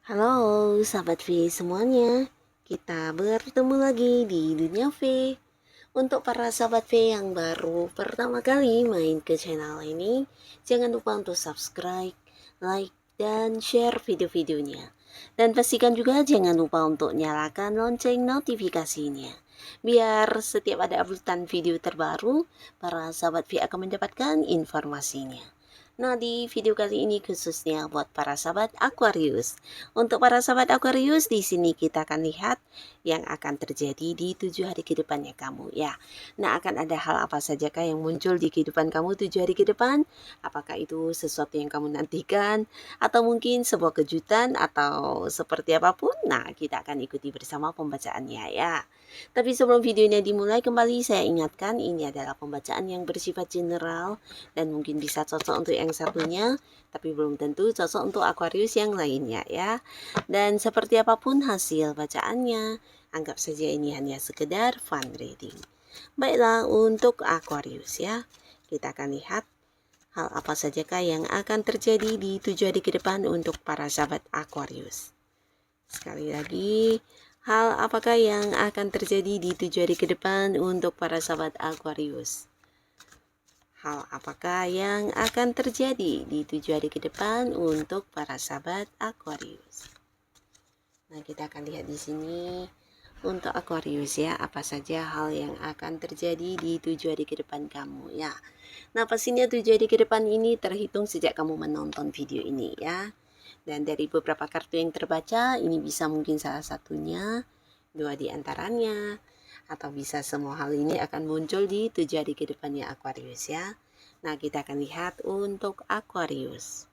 Halo sahabat V semuanya, kita bertemu lagi di Dunia V. Untuk para sahabat V yang baru pertama kali main ke channel ini, jangan lupa untuk subscribe, like, dan share video-videonya. Dan pastikan juga jangan lupa untuk nyalakan lonceng notifikasinya. Biar setiap ada uploadan video terbaru, para sahabat V akan mendapatkan informasinya. Nah, di video kali ini khususnya buat para sahabat Aquarius. Untuk para sahabat Aquarius, di sini kita akan lihat yang akan terjadi di 7 hari ke depannya kamu ya. Nah, akan ada hal apa sajakah yang muncul di kehidupan kamu 7 hari ke depan? Apakah itu sesuatu yang kamu nantikan atau mungkin sebuah kejutan atau seperti apapun? Nah, kita akan ikuti bersama pembacaannya ya. Tapi sebelum videonya dimulai kembali, saya ingatkan ini adalah pembacaan yang bersifat general dan mungkin bisa cocok untuk yang satunya, tapi belum tentu cocok untuk Aquarius yang lainnya ya. Dan seperti apapun hasil bacaannya, anggap saja ini hanya sekedar fun reading. Baiklah, untuk Aquarius ya, kita akan lihat hal apa sajakah yang akan terjadi di 7 hari ke depan untuk para sahabat Aquarius. Sekali lagi, hal apakah yang akan terjadi di 7 hari ke depan untuk para sahabat Aquarius? Hal apakah yang akan terjadi di 7 hari ke depan untuk para sahabat Aquarius? Nah, kita akan lihat di sini untuk Aquarius ya, apa saja hal yang akan terjadi di 7 hari ke depan kamu ya. Nah, pastinya 7 hari ke depan ini terhitung sejak kamu menonton video ini ya. Dan dari beberapa kartu yang terbaca, ini bisa mungkin salah satunya, 2 di antaranya, atau bisa semua hal ini akan muncul di 7 hari ke depannya Aquarius ya. Nah, kita akan lihat untuk Aquarius.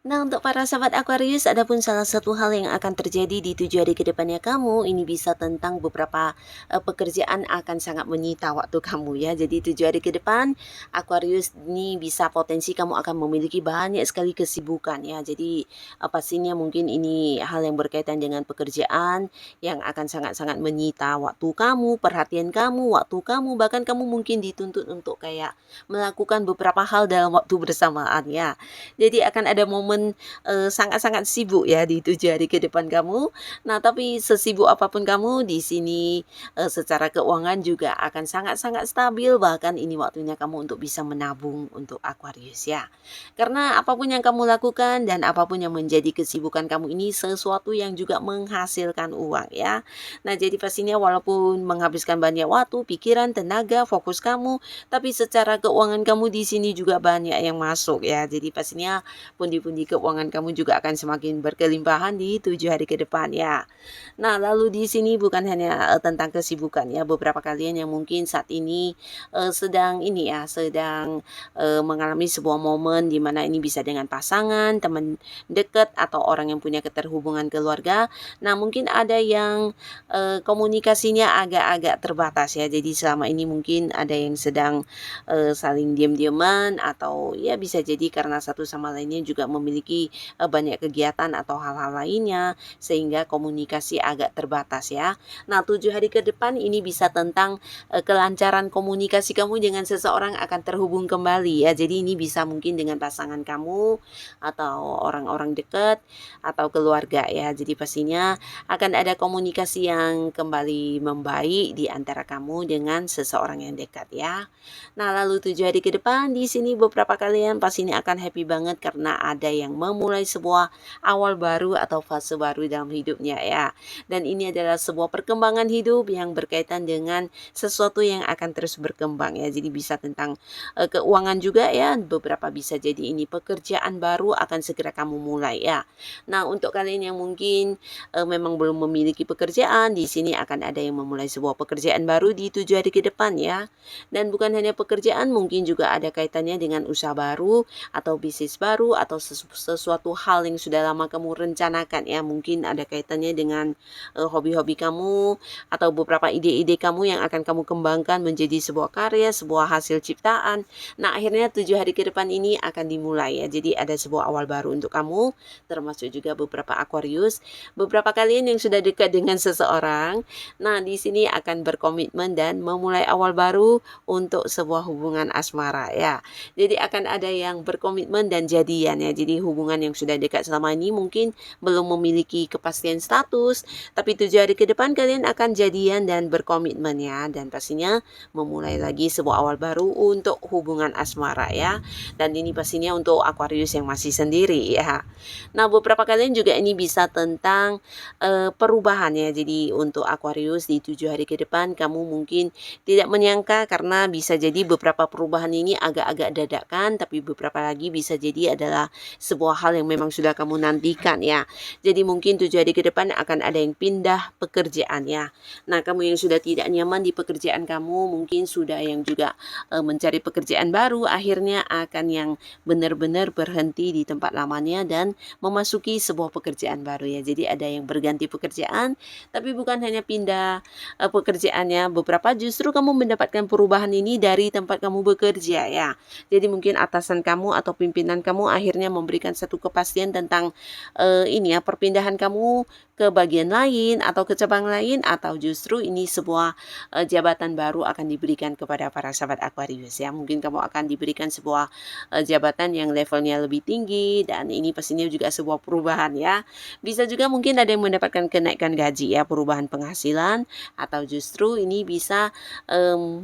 Nah, untuk para sahabat Aquarius, ada pun salah satu hal yang akan terjadi di 7 hari ke depannya kamu, ini bisa tentang beberapa pekerjaan akan sangat menyita waktu kamu ya. Jadi 7 hari ke depan, Aquarius ini bisa potensi kamu akan memiliki banyak sekali kesibukan ya. Jadi pastinya mungkin ini hal yang berkaitan dengan pekerjaan yang akan sangat-sangat menyita waktu kamu, perhatian kamu, waktu kamu, bahkan kamu mungkin dituntut untuk kayak melakukan beberapa hal dalam waktu bersamaan ya. Jadi akan ada momen sangat-sangat sibuk ya di 7 hari ke depan kamu. Nah, tapi sesibuk apapun kamu di sini secara keuangan juga akan sangat-sangat stabil, bahkan ini waktunya kamu untuk bisa menabung untuk Aquarius ya. Karena apapun yang kamu lakukan dan apapun yang menjadi kesibukan kamu ini sesuatu yang juga menghasilkan uang ya. Nah, jadi pastinya walaupun menghabiskan banyak waktu, pikiran, tenaga, fokus kamu, tapi secara keuangan kamu di sini juga banyak yang masuk ya. Jadi pastinya pundi-pundi keuangan kamu juga akan semakin berkelimpahan di 7 hari ke depan ya. Nah, lalu di sini bukan hanya tentang kesibukan ya, beberapa kalian yang mungkin saat ini sedang mengalami sebuah momen di mana ini bisa dengan pasangan, teman dekat atau orang yang punya keterhubungan keluarga. Nah, mungkin ada yang komunikasinya agak-agak terbatas ya. Jadi selama ini mungkin ada yang sedang saling diam-diaman, atau ya bisa jadi karena satu sama lainnya juga memiliki banyak kegiatan atau hal-hal lainnya sehingga komunikasi agak terbatas ya. Nah, 7 hari ke depan ini bisa tentang kelancaran komunikasi kamu dengan seseorang akan terhubung kembali ya. Jadi ini bisa mungkin dengan pasangan kamu atau orang-orang dekat atau keluarga ya. Jadi pastinya akan ada komunikasi yang kembali membaik di antara kamu dengan seseorang yang dekat ya. Nah, lalu 7 hari ke depan di sini beberapa kalian pastinya akan happy banget karena ada yang memulai sebuah awal baru atau fase baru dalam hidupnya ya. Dan ini adalah sebuah perkembangan hidup yang berkaitan dengan sesuatu yang akan terus berkembang ya. Jadi bisa tentang keuangan juga ya. Beberapa bisa jadi ini pekerjaan baru akan segera kamu mulai ya. Nah, untuk kalian yang mungkin memang belum memiliki pekerjaan, di sini akan ada yang memulai sebuah pekerjaan baru di 7 hari ke depan ya. Dan bukan hanya pekerjaan, mungkin juga ada kaitannya dengan usaha baru atau bisnis baru atau sesuatu hal yang sudah lama kamu rencanakan ya, mungkin ada kaitannya dengan hobi-hobi kamu atau beberapa ide-ide kamu yang akan kamu kembangkan menjadi sebuah karya, sebuah hasil ciptaan. Nah, akhirnya 7 hari ke depan ini akan dimulai ya. Jadi ada sebuah awal baru untuk kamu, termasuk juga beberapa Aquarius, beberapa kalian yang sudah dekat dengan seseorang. Nah, di sini akan berkomitmen dan memulai awal baru untuk sebuah hubungan asmara ya. Jadi akan ada yang berkomitmen dan jadian ya. Jadi hubungan yang sudah dekat selama ini mungkin belum memiliki kepastian status, tapi 7 hari ke depan kalian akan jadian dan berkomitmen ya. Dan pastinya memulai lagi sebuah awal baru untuk hubungan asmara ya. Dan ini pastinya untuk Aquarius yang masih sendiri ya. Nah, beberapa kalian juga ini bisa tentang perubahan ya. Jadi untuk Aquarius di 7 hari ke depan kamu mungkin tidak menyangka karena bisa jadi beberapa perubahan ini agak-agak dadakan, tapi beberapa lagi bisa jadi adalah sebuah hal yang memang sudah kamu nantikan ya. Jadi mungkin 7 hari ke depan akan ada yang pindah pekerjaan ya. Nah, kamu yang sudah tidak nyaman di pekerjaan kamu mungkin sudah yang juga mencari pekerjaan baru, akhirnya akan yang benar-benar berhenti di tempat lamanya dan memasuki sebuah pekerjaan baru ya. Jadi ada yang berganti pekerjaan, tapi bukan hanya pindah pekerjaannya, beberapa justru kamu mendapatkan perubahan ini dari tempat kamu bekerja ya. Jadi mungkin atasan kamu atau pimpinan kamu akhirnya memberikan satu kepastian tentang ini ya, perpindahan kamu ke bagian lain atau ke cabang lain, atau justru ini sebuah jabatan baru akan diberikan kepada para sahabat Aquarius ya. Mungkin kamu akan diberikan sebuah jabatan yang levelnya lebih tinggi, dan ini pastinya juga sebuah perubahan ya. Bisa juga mungkin ada yang mendapatkan kenaikan gaji ya, perubahan penghasilan, atau justru ini bisa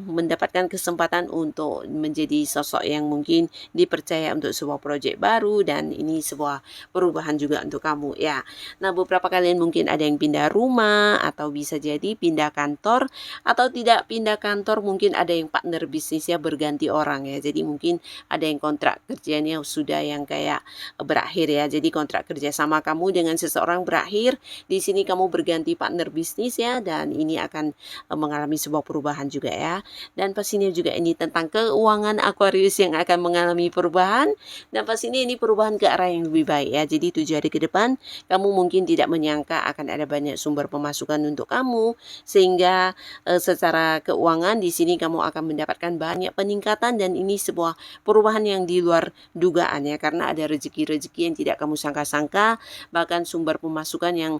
mendapatkan kesempatan untuk menjadi sosok yang mungkin dipercaya untuk sebuah proyek baru, dan ini sebuah perubahan juga untuk kamu ya. Nah, beberapa kalian mungkin ada yang pindah rumah, atau bisa jadi pindah kantor, atau tidak pindah kantor, mungkin ada yang partner bisnisnya berganti orang ya. Jadi mungkin ada yang kontrak kerjanya sudah yang kayak berakhir ya. Jadi kontrak kerja sama kamu dengan seseorang berakhir, di sini kamu berganti partner bisnis ya, dan ini akan mengalami sebuah perubahan juga ya. Dan pastinya juga ini tentang keuangan Aquarius yang akan mengalami perubahan, dan pastinya ini perubahan ke arah yang lebih baik ya. Jadi 7 hari ke depan kamu mungkin tidak menyangka akan ada banyak sumber pemasukan untuk kamu, sehingga secara keuangan di sini kamu akan mendapatkan banyak peningkatan, dan ini sebuah perubahan yang di luar dugaan ya, karena ada rezeki-rezeki yang tidak kamu sangka-sangka, bahkan sumber pemasukan yang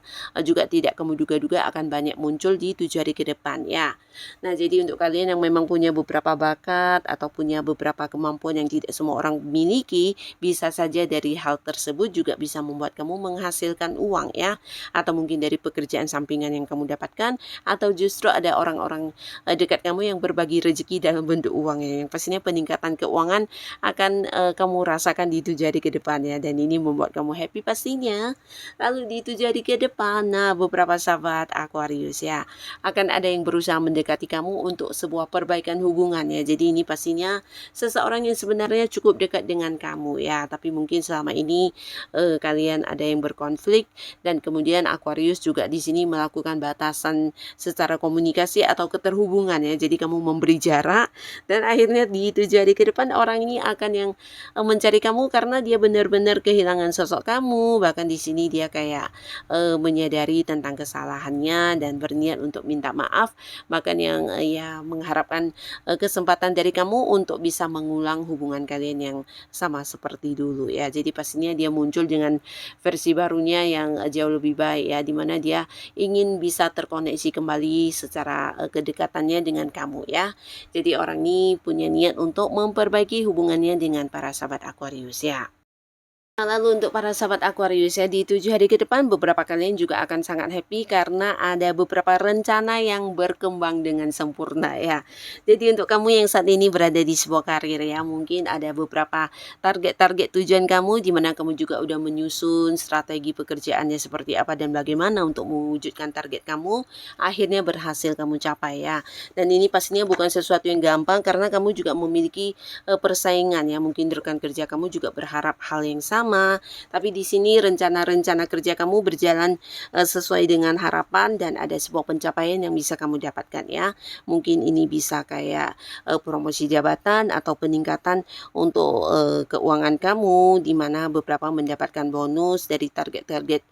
juga tidak kamu duga-duga akan banyak muncul di 7 hari ke depan ya. Nah, jadi untuk kalian yang memang punya beberapa bakat atau punya beberapa kemampuan yang tidak semua orang miliki, bisa saja dari hal tersebut juga bisa membuat kamu menghasilkan uang ya, atau mungkin dari pekerjaan sampingan yang kamu dapatkan, atau justru ada orang-orang dekat kamu yang berbagi rezeki dalam bentuk uang ya, yang pastinya peningkatan keuangan akan kamu rasakan di 7 hari ke depan ya, dan ini membuat kamu happy pastinya. Lalu di 7 hari ke depan, nah beberapa sahabat Aquarius ya, akan ada yang berusaha mendekati kamu untuk sebuah perbaikan hubungan ya. Jadi ini pastinya seseorang yang sebenarnya cukup dekat dengan kamu ya, tapi mungkin selama ini kalian ada yang berkonflik, dan kemudian Aquarius juga di sini melakukan batasan secara komunikasi atau keterhubungan ya. Jadi kamu memberi jarak, dan akhirnya di 7 hari ke depan orang ini akan yang mencari kamu karena dia benar-benar kehilangan sosok kamu. Bahkan di sini dia kayak menyadari tentang kesalahannya dan berniat untuk minta maaf, bahkan yang ya mengharapkan kesempatan dari kamu untuk bisa mengulang hubungan kalian yang sama seperti dulu ya. Jadi pastinya dia muncul dengan versi barunya yang jauh lebih baik ya, dimana dia ingin bisa terkoneksi kembali secara kedekatannya dengan kamu ya. Jadi orang ini punya niat untuk memperbaiki hubungannya dengan para sahabat Aquarius ya. Nah, lalu untuk para sahabat Aquarius ya, di 7 hari ke depan beberapa kalian juga akan sangat happy karena ada beberapa rencana yang berkembang dengan sempurna ya. Jadi untuk kamu yang saat ini berada di sebuah karir ya, mungkin ada beberapa target-target tujuan kamu, di mana kamu juga udah menyusun strategi pekerjaannya seperti apa dan bagaimana untuk mewujudkan target kamu, akhirnya berhasil kamu capai ya. Dan ini pastinya bukan sesuatu yang gampang karena kamu juga memiliki persaingan ya. Mungkin rekan kerja kamu juga berharap hal yang sama, bersama. Tapi di sini rencana-rencana kerja kamu berjalan sesuai dengan harapan dan ada sebuah pencapaian yang bisa kamu dapatkan ya. Mungkin ini bisa kayak promosi jabatan atau peningkatan untuk keuangan kamu, di mana beberapa mendapatkan bonus dari target-target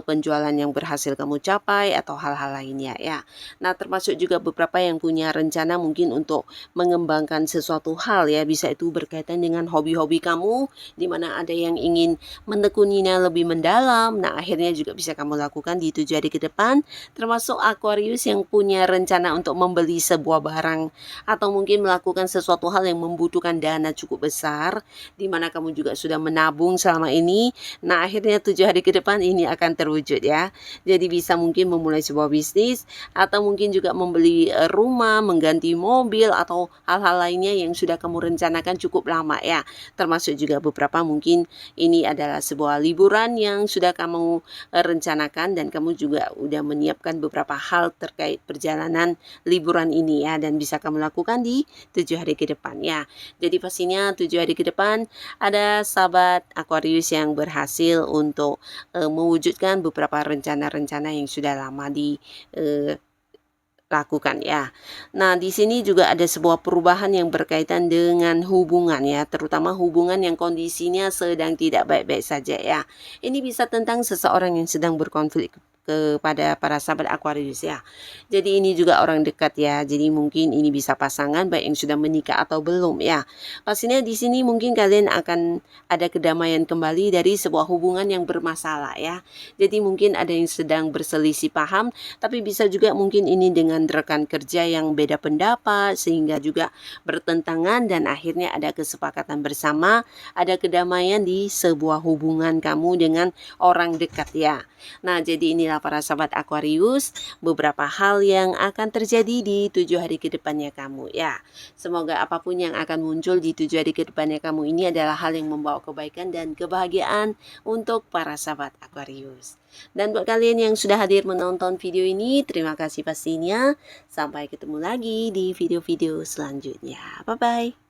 penjualan yang berhasil kamu capai atau hal-hal lainnya ya. Nah, termasuk juga beberapa yang punya rencana mungkin untuk mengembangkan sesuatu hal ya, bisa itu berkaitan dengan hobi-hobi kamu, di mana ada yang ingin menekuninya lebih mendalam. Nah, akhirnya juga bisa kamu lakukan di 7 hari ke depan, termasuk Aquarius yang punya rencana untuk membeli sebuah barang atau mungkin melakukan sesuatu hal yang membutuhkan dana cukup besar, di mana kamu juga sudah menabung selama ini. Nah, akhirnya 7 hari ke depan ini akan terwujud ya. Jadi bisa mungkin memulai sebuah bisnis atau mungkin juga membeli rumah, mengganti mobil atau hal-hal lainnya yang sudah kamu rencanakan cukup lama ya. Termasuk juga beberapa mungkin ini adalah sebuah liburan yang sudah kamu rencanakan dan kamu juga udah menyiapkan beberapa hal terkait perjalanan liburan ini ya, dan bisa kamu lakukan di 7 hari ke depan ya. Jadi pastinya 7 hari ke depan ada sahabat Aquarius yang berhasil untuk mewujudkan beberapa rencana-rencana yang sudah lama lakukan ya. Nah, di sini juga ada sebuah perubahan yang berkaitan dengan hubungan ya, terutama hubungan yang kondisinya sedang tidak baik-baik saja ya. Ini bisa tentang seseorang yang sedang berkonflik kepada para sahabat Aquarius ya. Jadi ini juga orang dekat ya. Jadi mungkin ini bisa pasangan baik yang sudah menikah atau belum ya. Pastinya di sini mungkin kalian akan ada kedamaian kembali dari sebuah hubungan yang bermasalah ya. Jadi mungkin ada yang sedang berselisih paham, tapi bisa juga mungkin ini dengan rekan kerja yang beda pendapat sehingga juga bertentangan dan akhirnya ada kesepakatan bersama, ada kedamaian di sebuah hubungan kamu dengan orang dekat ya. Nah, jadi inilah para sahabat Aquarius beberapa hal yang akan terjadi di 7 hari ke depannya kamu ya. Semoga apapun yang akan muncul di 7 hari ke depannya kamu ini adalah hal yang membawa kebaikan dan kebahagiaan untuk para sahabat Aquarius. Dan buat kalian yang sudah hadir menonton video ini, terima kasih pastinya. Sampai ketemu lagi di video-video selanjutnya. Bye-bye.